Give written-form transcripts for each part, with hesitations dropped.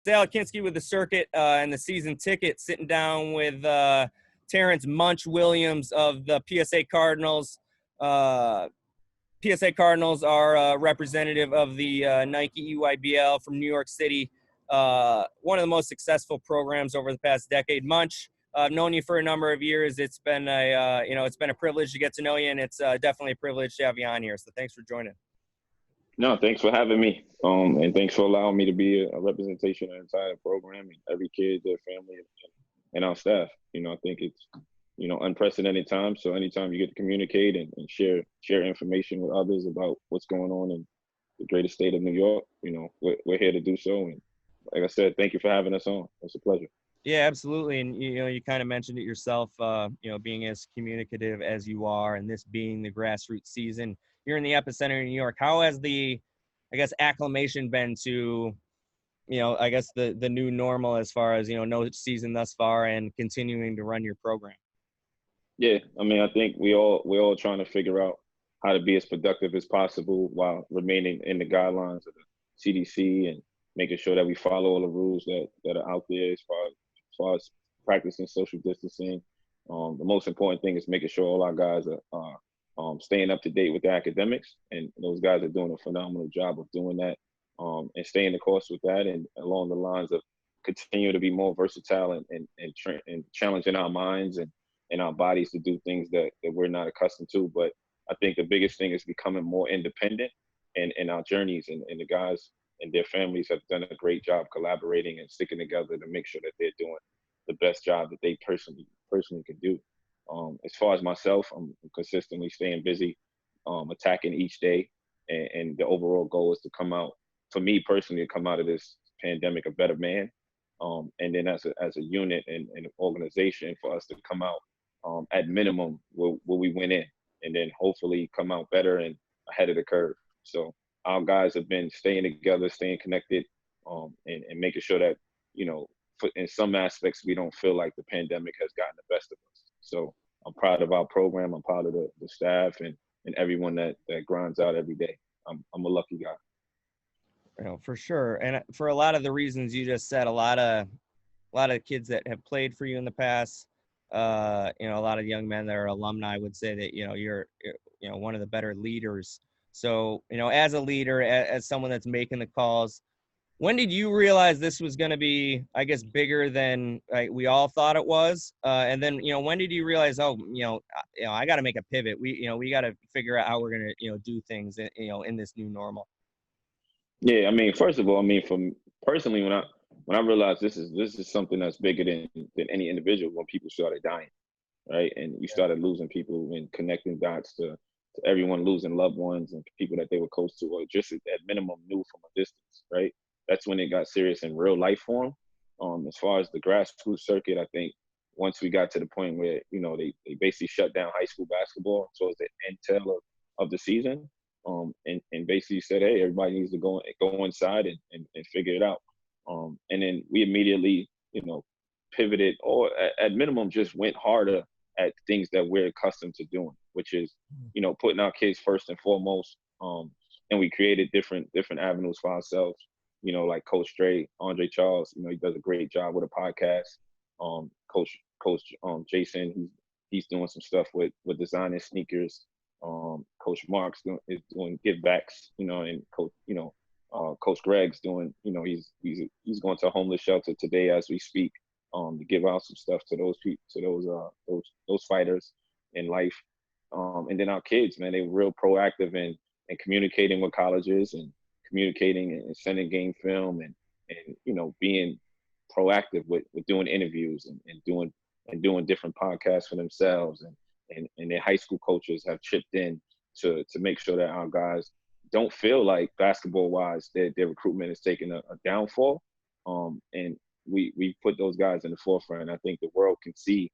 Dale Kinski with the circuit and the season ticket, sitting down with Terrance Munch Williams of the PSA Cardinals. PSA Cardinals are a representative of the Nike EYBL from New York City. One of the most successful programs over the past decade. Munch, I've known you for a number of years. It's been it's been a privilege to get to know you, and it's definitely a privilege to have you on here. So thanks for joining. No, thanks for having me. And thanks for allowing me to be a representation of the entire program and every kid, their family, and our staff. I think it's, unprecedented times. So anytime you get to communicate and share information with others about what's going on in the greatest state of New York, we're here to do so. And like I said, thank you for having us on. It's a pleasure. Yeah, absolutely. And, you kind of mentioned it yourself, being as communicative as you are, and this being the grassroots season. You're in the epicenter of New York. How has the, acclimation been to, the new normal as far as, no season thus far and continuing to run your program? Yeah, I think we're all trying to figure out how to be as productive as possible while remaining in the guidelines of the CDC and making sure that we follow all the rules that are out there as far as practicing social distancing. The most important thing is making sure all our guys are staying up to date with their academics, and those guys are doing a phenomenal job of doing that, and staying the course with that, and along the lines of continue to be more versatile and challenging our minds and our bodies to do things that we're not accustomed to. But I think the biggest thing is becoming more independent in our journeys, and the guys and their families have done a great job collaborating and sticking together to make sure that they're doing the best job that they personally can do. As far as myself, I'm consistently staying busy, attacking each day, and the overall goal is to come out, for me personally, to come out of this pandemic a better man, and then as a unit and an organization, for us to come out at minimum where we went in, and then hopefully come out better and ahead of the curve. So our guys have been staying together, staying connected, and making sure that, in some aspects, we don't feel like the pandemic has gotten the best of us. So I'm proud of our program. I'm proud of the staff and everyone that grinds out every day. I'm a lucky guy. For sure. And for a lot of the reasons you just said, a lot of kids that have played for you in the past, a lot of young men that are alumni would say that, you're one of the better leaders. So, as a leader, as someone that's making the calls, when did you realize this was going to be, bigger than we all thought it was? And then, when did you realize, I got to make a pivot. We got to figure out how we're going to, do things, in this new normal. Yeah, first of all, from personally, when I realized this is something that's bigger than any individual, when people started dying, right? And you started losing people and connecting dots to everyone losing loved ones and people that they were close to, or just at minimum knew from a distance, right? That's when it got serious in real life form. As far as the grassroots circuit, I think once we got to the point where, they basically shut down high school basketball towards the end tail of the season, and basically said, hey, everybody needs to go inside and figure it out. And then we immediately, pivoted, or at minimum just went harder at things that we're accustomed to doing, which is, putting our kids first and foremost. And we created different avenues for ourselves, like Coach Andre Charles, he does a great job with a podcast. Coach Jason, he's doing some stuff with designing sneakers. Coach Mark's is doing give backs, and Coach Greg's doing, he's going to a homeless shelter today as we speak, to give out some stuff to those people, to those fighters in life. And then our kids, man, they were real proactive in communicating with colleges and communicating and sending game film and being proactive with doing interviews and doing different podcasts for themselves, and their high school coaches have chipped in to make sure that our guys don't feel like basketball wise their recruitment is taking a downfall. And we put those guys in the forefront. I think the world can see,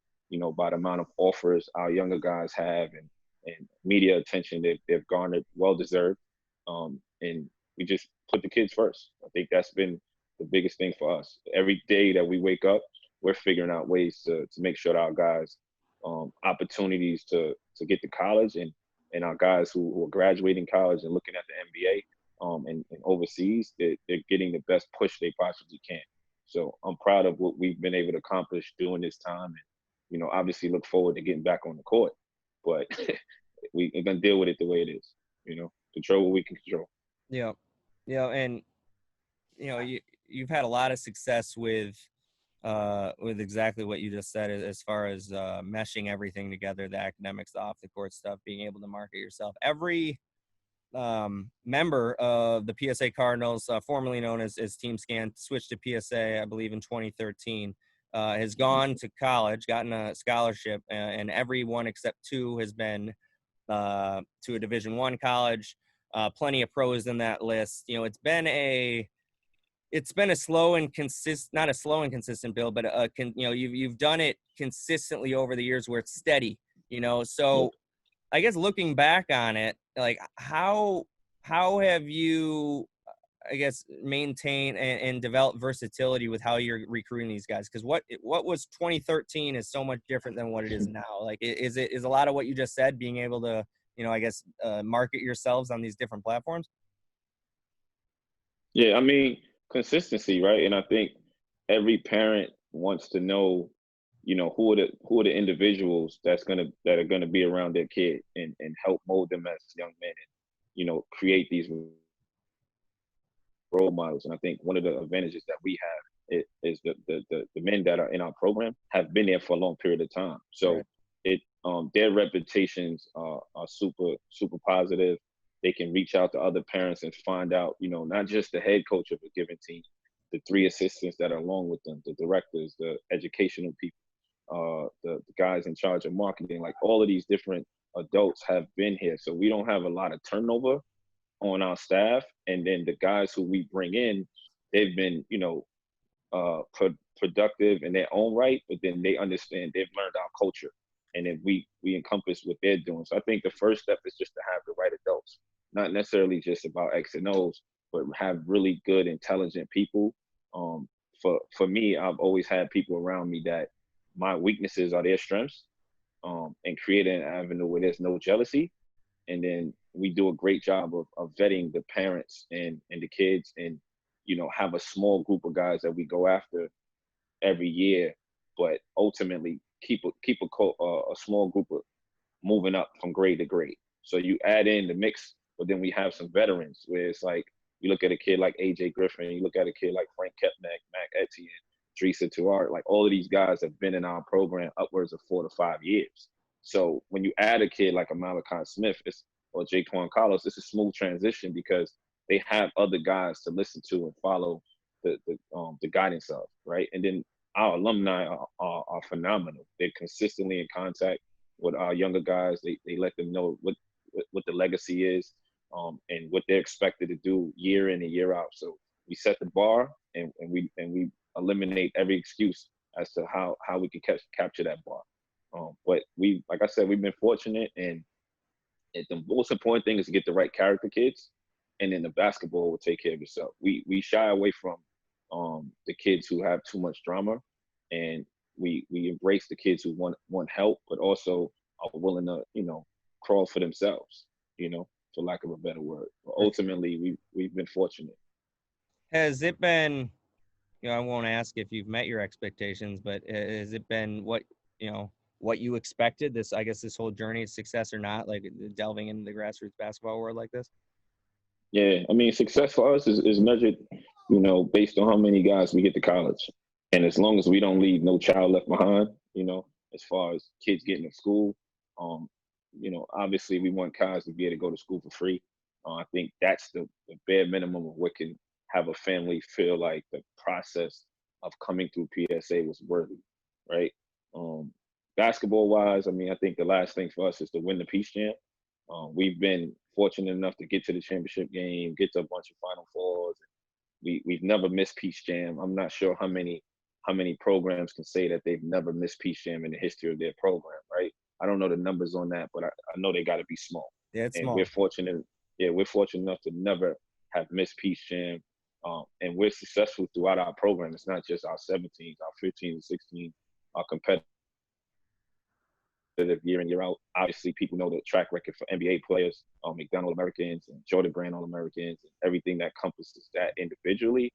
by the amount of offers our younger guys have and media attention that they've garnered, well deserved. And we just put the kids first. I think that's been the biggest thing for us. Every day that we wake up, we're figuring out ways to make sure that our guys opportunities to get to college, and our guys who are graduating college and looking at the NBA and overseas, they're getting the best push they possibly can. So I'm proud of what we've been able to accomplish during this time, and obviously look forward to getting back on the court. But we're gonna deal with it the way it is. Control what we can control. Yeah, and you've had a lot of success with exactly what you just said as far as meshing everything together, the academics, the off the court stuff, being able to market yourself. Every member of the PSA Cardinals, formerly known as Team Scan, switched to PSA, I believe, in 2013, has gone to college, gotten a scholarship, and everyone except two has been to a Division I college. Plenty of pros in that list. It's been a slow and not a slow and consistent build, but you've done it consistently over the years where it's steady. So I guess looking back on it, like how have you, I guess, maintain and develop versatility with how you're recruiting these guys? Because what was 2013 is so much different than what it is now. Like, is a lot of what you just said being able to, I guess, market yourselves on these different platforms? Yeah, I mean, consistency, right? And I think every parent wants to know, who are the individuals that are gonna be around their kid and help mold them as young men, and create these role models. And I think one of the advantages that we have is the men that are in our program have been there for a long period of time. So Right. their reputations are super, super positive. They can reach out to other parents and find out, not just the head coach of a given team, the three assistants that are along with them, the directors, the educational people, the guys in charge of marketing, like all of these different adults have been here. So we don't have a lot of turnover on our staff. And then the guys who we bring in, they've been, productive in their own right, but then they understand, they've learned our culture, and then we encompass what they're doing. So I think the first step is just to have the right adults, not necessarily just about X and O's, but have really good, intelligent people. For me, I've always had people around me that my weaknesses are their strengths, and creating an avenue where there's no jealousy. And then we do a great job of vetting the parents and the kids, and have a small group of guys that we go after every year, but ultimately keep a small group of moving up from grade to grade. So you add in the mix, but then we have some veterans where it's like, you look at a kid like AJ Griffin, you look at a kid like Frank Kepneck, Mac Etienne, Teresa Tuart, like all of these guys have been in our program upwards of 4 to 5 years. So when you add a kid like a Malachi Smith or Jaquan Carlos, it's a smooth transition because they have other guys to listen to and follow the guidance of, right? And then our alumni are phenomenal. They're consistently in contact with our younger guys. They let them know what the legacy is, and what they're expected to do year in and year out. So we set the bar, and we eliminate every excuse as to how we can capture that bar. But like I said, we've been fortunate, and the most important thing is to get the right character kids, and then the basketball will take care of itself. We shy away from the kids who have too much drama, and we embrace the kids who want help, but also are willing to crawl for themselves, for lack of a better word. But ultimately, we've been fortunate. Has it been, I won't ask if you've met your expectations, but has it been what you expected, this whole journey of success, or not, like delving into the grassroots basketball world like this? Yeah, I mean, success for us is measured, based on how many guys we get to college. And as long as we don't leave no child left behind, as far as kids getting to school, obviously we want guys to be able to go to school for free. I think that's the bare minimum of what can have a family feel like the process of coming through PSA was worthy, right? Basketball wise, I mean, I think the last thing for us is to win the Peace Jam. We've been fortunate enough to get to the championship game, get to a bunch of Final Fours. We've never missed Peace Jam. I'm not sure how many programs can say that they've never missed Peace Jam in the history of their program, right? I don't know the numbers on that, but I know they got to be small. Yeah, it's and small. We're fortunate enough to never have missed Peace Jam. And we're successful throughout our program. It's not just our 17s, our 15s and 16s, our competitors year in, year out. Obviously, people know the track record for NBA players, McDonald Americans and Jordan Brand All Americans, and everything that encompasses that individually.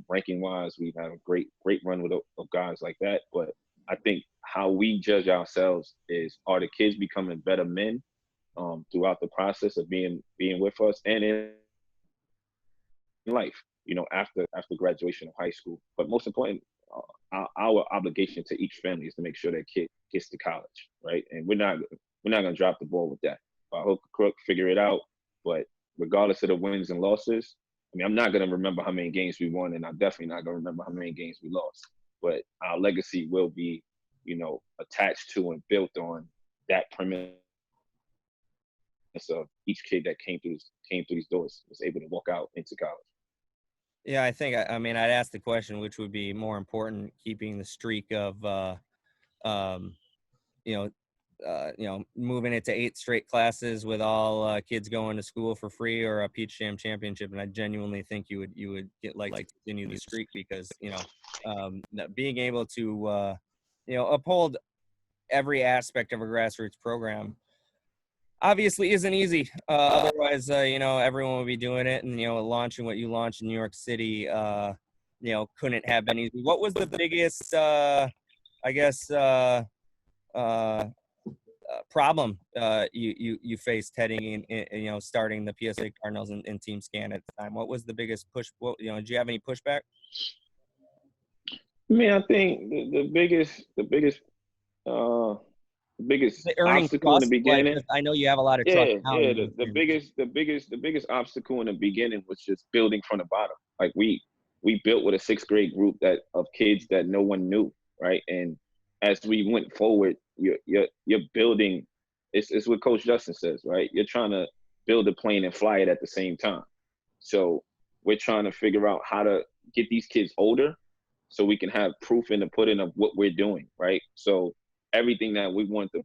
Ranking wise, we've had a great run of guys like that. But I think how we judge ourselves is, are the kids becoming better men throughout the process of being with us and in life, after graduation of high school. But most important, our obligation to each family is to make sure that kid gets to college, right? And we're not gonna drop the ball with that. Hook or crook, figure it out. But regardless of the wins and losses, I mean, I'm not gonna remember how many games we won, and I'm definitely not gonna remember how many games we lost. But our legacy will be, attached to and built on that premise of each kid that came through these doors was able to walk out into college. Yeah, I mean, I'd ask the question, which would be more important, keeping the streak of, moving it to 8 straight classes with all kids going to school for free, or a Peach Jam championship. And I genuinely think you would get like continue the streak, because, being able to, uphold every aspect of a grassroots program obviously isn't easy. Otherwise, everyone would be doing it, and, launching what you launched in New York City, couldn't have been easy. What was the biggest, problem you faced heading in, starting the PSA Cardinals and Team Scan at the time? What was the biggest push? Did you have any pushback? I mean, I think the biggest obstacle in the beginning. Like, I know you have a lot of trust now. The biggest obstacle in the beginning was just building from the bottom. Like we built with a 6th grade group of kids that no one knew, right? And as we went forward, you're building. It's what Coach Justin says, right? You're trying to build a plane and fly it at the same time. So we're trying to figure out how to get these kids older, so we can have proof in the pudding of what we're doing, right? So everything that we want to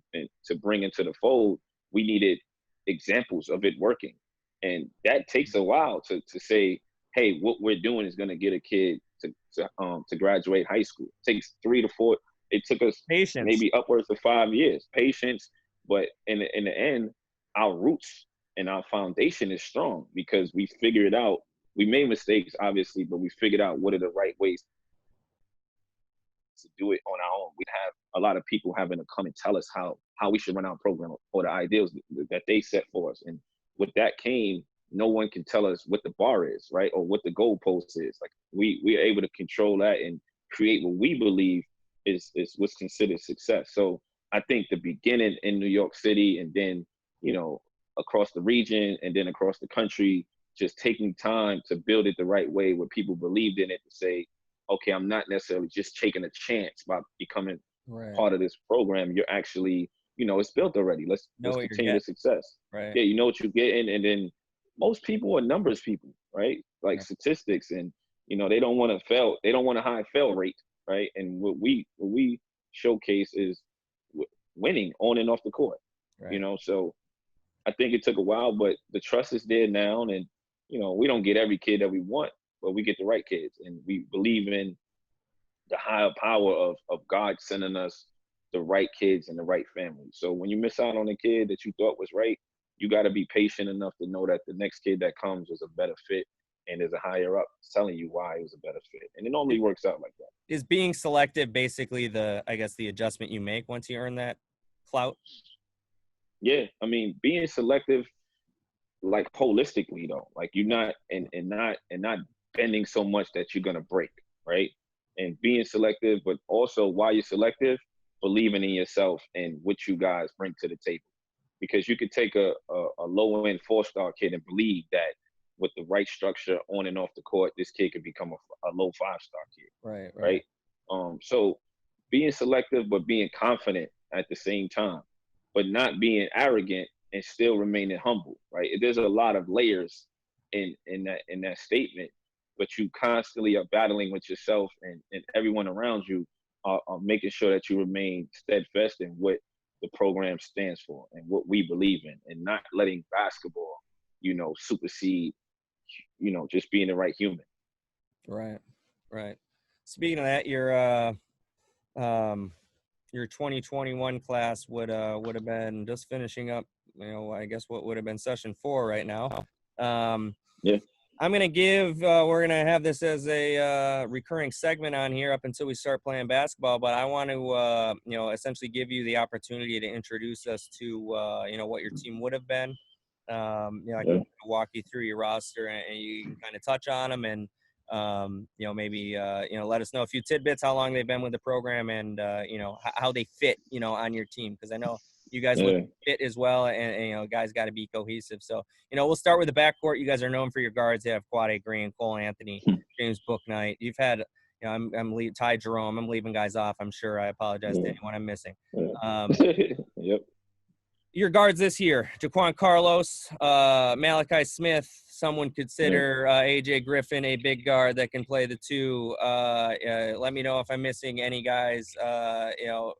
bring into the fold, we needed examples of it working. And that takes a while to say, hey, what we're doing is going to get a kid to graduate high school. It takes 3 to 4. It took us Patience. Maybe upwards of 5 years. Patience. But in the end, our roots and our foundation is strong, because we figured out, we made mistakes, obviously, but we figured out what are the right ways to do it on our own. We have a lot of people having to come and tell us how we should run our program, or the ideals that they set for us. And with that came, no one can tell us what the bar is, right? Or what the goalpost is. Like we are able to control that and create what we believe is what's considered success. So I think the beginning in New York City, and then, across the region, and then across the country, just taking time to build it the right way, where people believed in it, to say, okay, I'm not necessarily just taking a chance by becoming part of this program. You're actually, it's built already. Let's continue the success. Right. Yeah, you know what you're getting. And then most people are numbers people, right? Like statistics, and they don't want to fail. They don't want a high fail rate, right? And what we showcase is winning on and off the court. Right. So I think it took a while, but the trust is there now. And we don't get every kid that we want, but we get the right kids, and we believe in the higher power of God sending us the right kids and the right family. So when you miss out on a kid that you thought was right, you got to be patient enough to know that the next kid that comes is a better fit, and there's a higher up telling you why it was a better fit. And it normally works out like that. Is being selective basically the adjustment you make once you earn that clout? Yeah, I mean, being selective, like holistically though, like you're not and not bending so much that you're gonna break, right? And being selective, but also while you're selective, believing in yourself and what you guys bring to the table. Because you could take a low end 4-star kid and believe that with the right structure on and off the court, this kid could become a low 5-star kid. Right. So being selective, but being confident at the same time, but not being arrogant and still remaining humble, right? There's a lot of layers in that statement, but you constantly are battling with yourself and everyone around you are making sure that you remain steadfast in what the program stands for and what we believe in, and not letting basketball, supersede, just being the right human. Right. Speaking of that, your 2021 class would have been just finishing up, I guess what would have been session 4 right now. Yeah. I'm going to give, we're going to have this as a recurring segment on here up until we start playing basketball, but I want to, essentially give you the opportunity to introduce us to, what your team would have been. I can walk you through your roster and you can kind of touch on them and, maybe, let us know a few tidbits, how long they've been with the program and, how they fit, on your team. Cause I know you guys look fit as well. And guys got to be cohesive. So, we'll start with the backcourt. You guys are known for your guards. You have Quade Green, Cole Anthony, James Bouknight. You've had, I'm leaving Ty Jerome. I'm leaving guys off. I'm sure. I apologize to anyone I'm missing. Yep. Your guards this year: Jaquan Carlos, Malachi Smith. Some would consider AJ Griffin a big guard that can play the two. Let me know if I'm missing any guys. Zion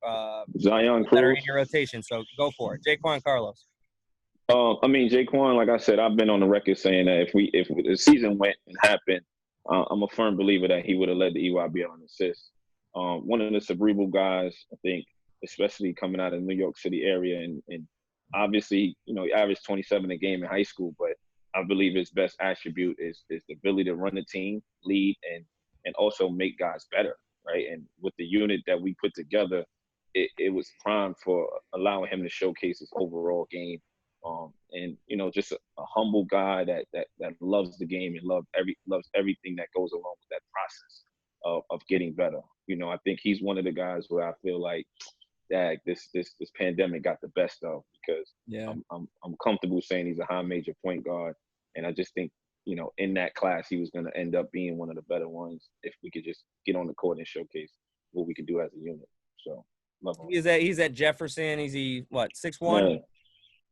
that Cruz are in your rotation. So go for it, Jaquan Carlos. Jaquan, like I said, I've been on the record saying that if the season went and happened, I'm a firm believer that he would have led the EYBL on assists. One of the cerebral guys, I think, especially coming out of the New York City area, and obviously, he averaged 27 a game in high school, but I believe his best attribute is the ability to run the team, lead, and also make guys better, right? And with the unit that we put together, it was primed for allowing him to showcase his overall game. Just a humble guy that loves the game and loves everything that goes along with that process of getting better. I think he's one of the guys where I feel like that this pandemic got the best of, because I'm comfortable saying he's a high major point guard, and I just think in that class he was going to end up being one of the better ones if we could just get on the court and showcase what we could do as a unit. So love him. He's at Jefferson. Is he what, 6'1"?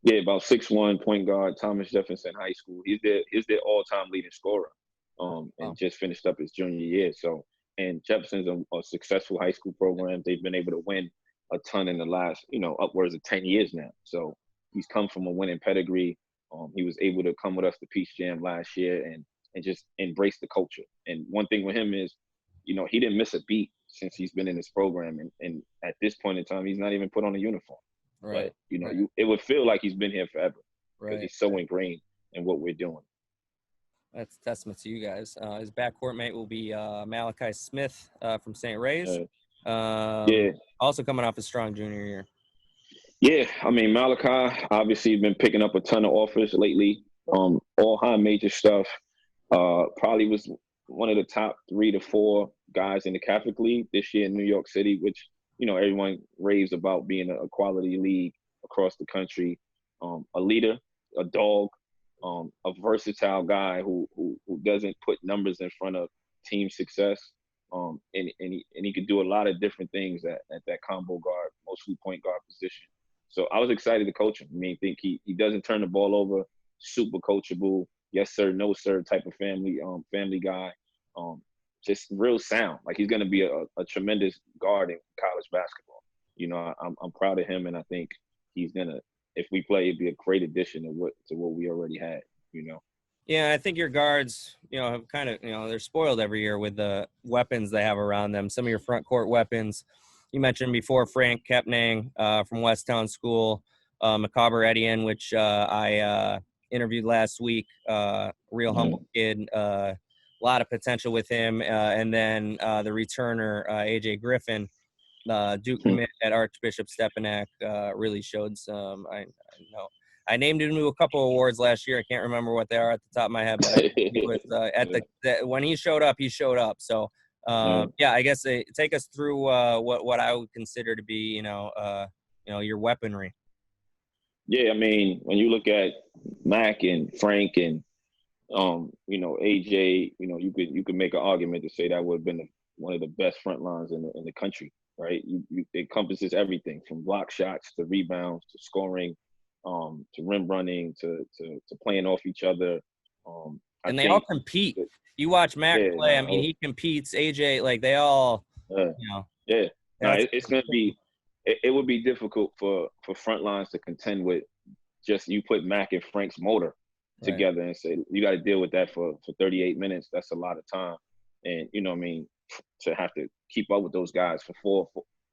Yeah, about 6'1", point guard, Thomas Jefferson High School. He's their all-time leading scorer, and just finished up his junior year. So, and Jefferson's a successful high school program. They've been able to win a ton in the last, upwards of 10 years now. So he's come from a winning pedigree. He was able to come with us to Peach Jam last year and just embrace the culture. And one thing with him is, he didn't miss a beat since he's been in this program. And at this point in time, he's not even put on a uniform. Right. But, it would feel like he's been here forever because he's so ingrained in what we're doing. That's a testament to you guys. His backcourt mate will be Malachi Smith from St. Ray's. Also coming off a strong junior year. Yeah, Malachi obviously been picking up a ton of offers lately. All high major stuff. Probably was one of the top 3 to 4 guys in the Catholic League this year in New York City, which everyone raves about being a quality league across the country. A leader, a dog, a versatile guy who doesn't put numbers in front of team success. And he could do a lot of different things at that combo guard, mostly point guard position. So I was excited to coach him. I think he doesn't turn the ball over, super coachable, yes sir, no sir type of family guy. Just real sound. Like, he's going to be a tremendous guard in college basketball. I'm proud of him, and I think he's going to, if we play, it'd be a great addition to what we already had, Yeah, I think your guards, have kind of, they're spoiled every year with the weapons they have around them. Some of your front court weapons, you mentioned before, Frank Kepnang from Westtown School, Macabre Etienne, which I interviewed last week, real humble kid, a lot of potential with him. And then the returner, AJ Griffin, Duke commit at Archbishop Stepanak, really showed some. I named him to a couple awards last year. I can't remember what they are at the top of my head, but he was when he showed up, he showed up. So I guess take us through what I would consider to be your weaponry. Yeah, when you look at Mac and Frank and AJ, you could make an argument to say that would have been one of the best front lines in the country, right? It encompasses everything from block shots to rebounds to scoring, to rim running to playing off each other. And they all compete. You watch Mac play. He competes. AJ, like, they all. Yeah. It's gonna be. It would be difficult for front lines to contend with. Just you put Mac and Frank's motor together and say you got to deal with that for 38 minutes. That's a lot of time, and to have to keep up with those guys for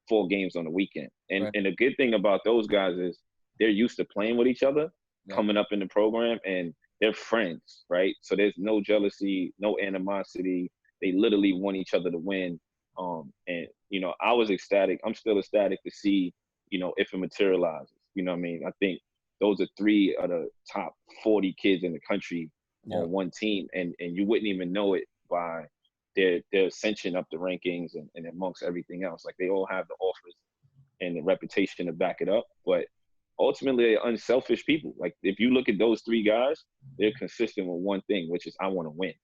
four games on the weekend. And and the good thing about those guys is they're used to playing with each other, coming up in the program, and they're friends, right? So there's no jealousy, no animosity. They literally want each other to win. And you know, I was ecstatic. I'm still ecstatic to see, you know, if it materializes. You know what I mean? I think those are 3 of the top 40 kids in the country on one team, and you wouldn't even know it by their ascension up the rankings and amongst everything else. Like they all have the offers and the reputation to back it up. But ultimately, they're unselfish people. Like if you look at those 3 guys, they're consistent with one thing, which is I want to win,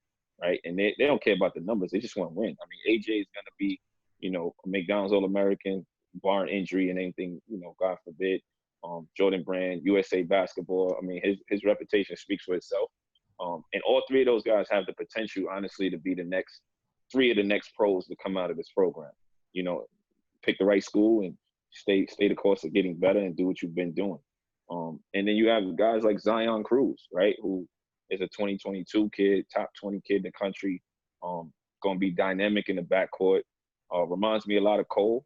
right? And they don't care about the numbers. They just want to win. I mean, AJ is going to be, you know, a McDonald's All-American, barring injury and anything, you know, God forbid. Jordan Brand, USA Basketball. I mean, his reputation speaks for itself. And all 3 of those guys have the potential, honestly, to be the next 3 of the next pros to come out of this program. You know, pick the right school and stay the course of getting better and do what you've been doing. And then you have guys like Zion Cruz, right, who is a 2022 kid, top 20 kid in the country, going to be dynamic in the backcourt. Reminds me a lot of Cole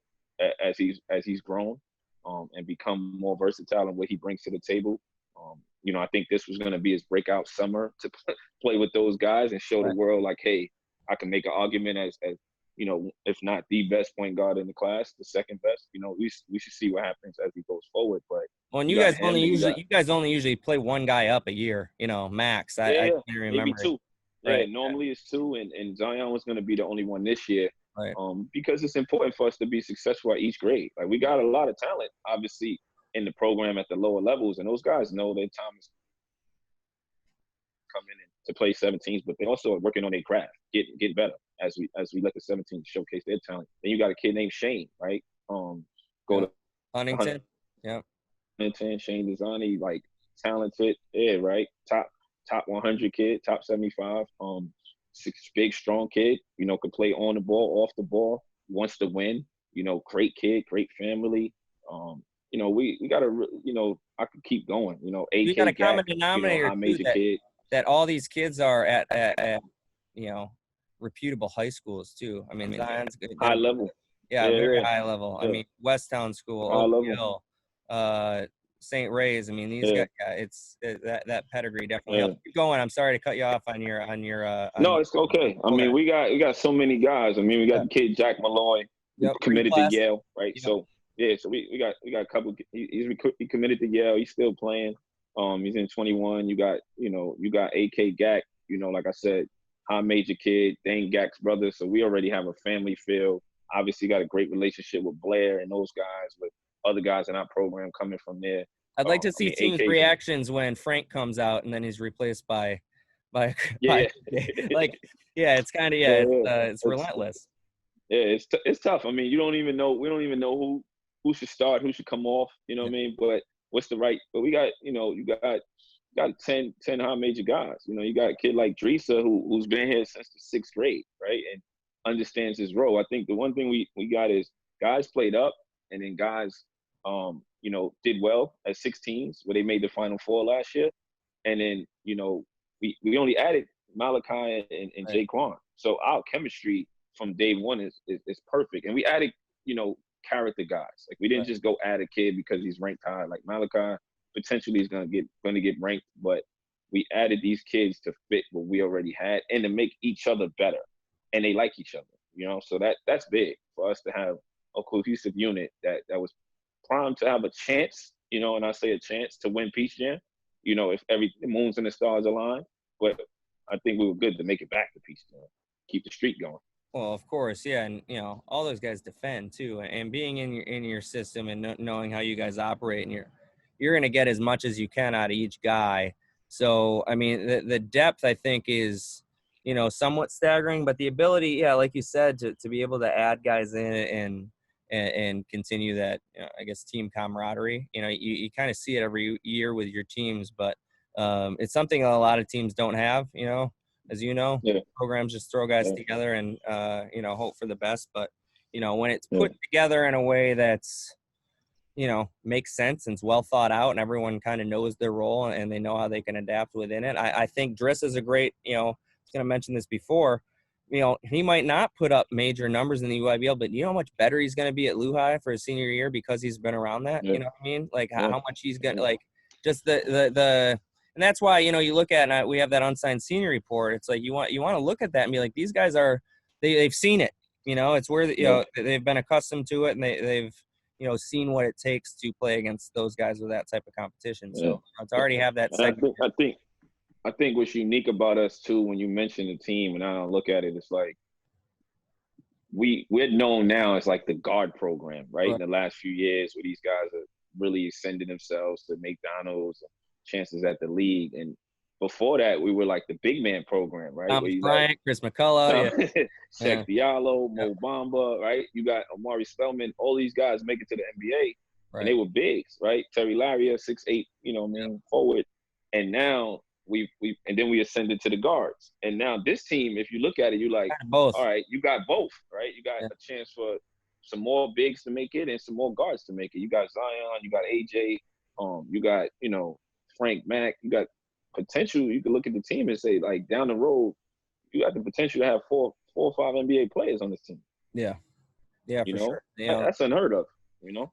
as he's grown and become more versatile in what he brings to the table. You know, I think this was going to be his breakout summer to play with those guys and show the world, like, hey, I can make an argument as you know, if not the best point guard in the class, the second best. You know, we should see what happens as he goes forward. But when you guys only usually play one guy up a year, you know, max. I can't remember. Maybe 2. Right. Yeah, normally it's 2, and Zion was going to be the only one this year. Right. Because it's important for us to be successful at each grade. Like we got a lot of talent, obviously, in the program at the lower levels, and those guys know their time is coming in to play 17s, but they also are working on their craft, get better as we let the 17s showcase their talent. Then you got a kid named Shane, right? Go to Huntington. Yeah. Huntington, Shane Desani, like talented, right? Top 100 kid, top 75. Big, strong kid, you know, could play on the ball, off the ball, wants to win, you know, great kid, great family. You know, we got to, you know, I could keep going, you know, You got a common denominator, high major too, kid. That all these kids are at you know, reputable high schools too. I mean, Zion's good. High level. Yeah, very high level. Yeah. I mean, Westtown School, Oak Hill, St. Ray's. I mean, these guys. Yeah, it's that pedigree definitely helps. Keep going. I'm sorry to cut you off on your. No, it's okay. I mean, we got so many guys. I mean, we got the kid Jack Malloy, who committed to Yale, right? Yep. So yeah, so we got a couple. He committed to Yale. He's still playing. He's in 21. You got AK Gack. You know, like I said, high major kid, Dane Gack's brother. So we already have a family feel. Obviously, got a great relationship with Blair and those guys, with other guys in our program coming from there. I'd like to see teams' reactions when Frank comes out and then he's replaced by like it's kind of it's relentless. Yeah, it's tough. I mean, we don't even know who should start, who should come off. You know what I mean? But what's the right? But we got, you know, you got 10 high major guys. You know, you got a kid like Dresa who's been here since the 6th grade, right, and understands his role. I think the one thing we got is guys played up, and then guys, you know, did well at 16s where they made the Final Four last year, and then, you know, we only added Malachi and Jaquan. So our chemistry from day one is perfect, and we added, you know, character guys. Like we didn't just go add a kid because he's ranked high. Like Malachi potentially is going to get ranked, but we added these kids to fit what we already had and to make each other better, and they like each other. You know, so that's big for us to have a cohesive unit that was primed to have a chance. You know, and I say a chance to win Peach Jam. You know, if the moons and the stars align, but I think we were good to make it back to Peach Jam, keep the streak going. Well, of course, yeah, and you know all those guys defend too, and being in your system and knowing how you guys operate, and you're going to get as much as you can out of each guy. So, I mean, the depth I think is, you know, somewhat staggering, but the ability, yeah, like you said, to be able to add guys in and continue that, you know, I guess, team camaraderie. You know, you kind of see it every year with your teams, but it's something a lot of teams don't have, you know. As you know, programs just throw guys together and, you know, hope for the best. But, you know, when it's put together in a way that's, you know, makes sense and it's well thought out and everyone kind of knows their role and they know how they can adapt within it. I think Driss is a great, you know, I was going to mention this before, you know, he might not put up major numbers in the UIBL, but you know how much better he's going to be at Lehigh for his senior year because he's been around that, you know what I mean? Like how much he's going to, like, just the that's why, you know, you look at, and we have that unsigned senior report. It's like, you want to look at that and be like, these guys they've seen it, you know, it's where, you know, they've been accustomed to it, and they've, you know, seen what it takes to play against those guys with that type of competition. So to already have that segment. I think what's unique about us too, when you mention the team, and I don't look at it, it's like we're known now as like the guard program, right? In the last few years, where these guys are really ascending themselves to McDonald's and chances at the league. And before that, we were like the big man program, right? Thomas Bryant, like, Chris McCullough, Shaq Diallo, Mo Bamba, right? You got Amari Spellman. All these guys make it to the NBA, and they were bigs, right? Terry Laria, 6'8", you know, forward. And now and then we ascended to the guards. And now this team, if you look at it, you're like, both. All right, you got both, right? You got a chance for some more bigs to make it and some more guards to make it. You got Zion, you got AJ, you got, you know, Frank Mack, you got potential. You can look at the team and say, like, down the road, you got the potential to have four or five NBA players on this team. Yeah, for sure. You know, that's unheard of, you know?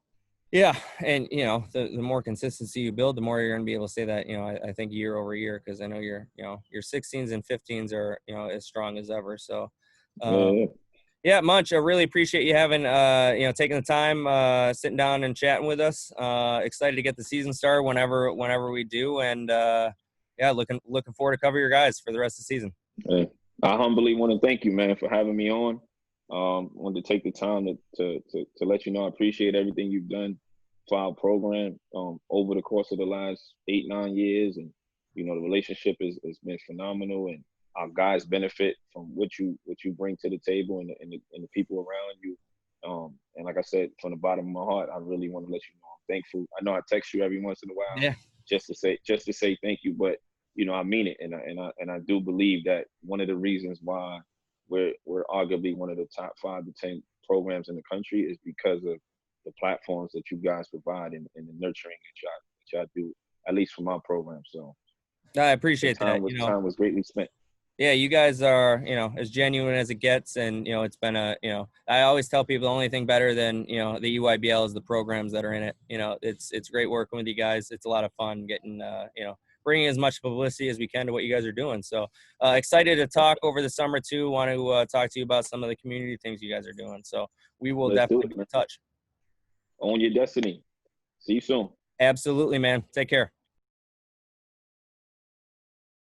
Yeah, and, you know, the more consistency you build, the more you're going to be able to say that, you know, I think year over year, because I know your 16s and 15s are, you know, as strong as ever. So, yeah, Munch, I really appreciate you having, you know, taking the time, sitting down and chatting with us. Excited to get the season started whenever we do, and yeah, looking forward to cover your guys for the rest of the season. I humbly want to thank you, man, for having me on. Wanted to take the time to let you know I appreciate everything you've done for our program over the course of the last 8-9 years, and you know the relationship has been phenomenal, and our guys benefit from what you bring to the table and the people around you. And like I said, from the bottom of my heart, I really want to let you know I'm thankful. I know I text you every once in a while, just to say thank you, but you know I mean it, and I do believe that one of the reasons why we're arguably one of the top 5 to 10 programs in the country is because of the platforms that you guys provide and the nurturing that y'all do, at least for my program. So I appreciate that. Time was greatly spent. Yeah, you guys are, you know, as genuine as it gets, and you know, it's been I always tell people the only thing better than, you know, the UIBL is the programs that are in it. You know, it's great working with you guys. It's a lot of fun getting, you know, bringing as much publicity as we can to what you guys are doing. So excited to talk over the summer too. Want to talk to you about some of the community things you guys are doing. So we will definitely be in touch. Own your destiny. See you soon. Absolutely, man. Take care.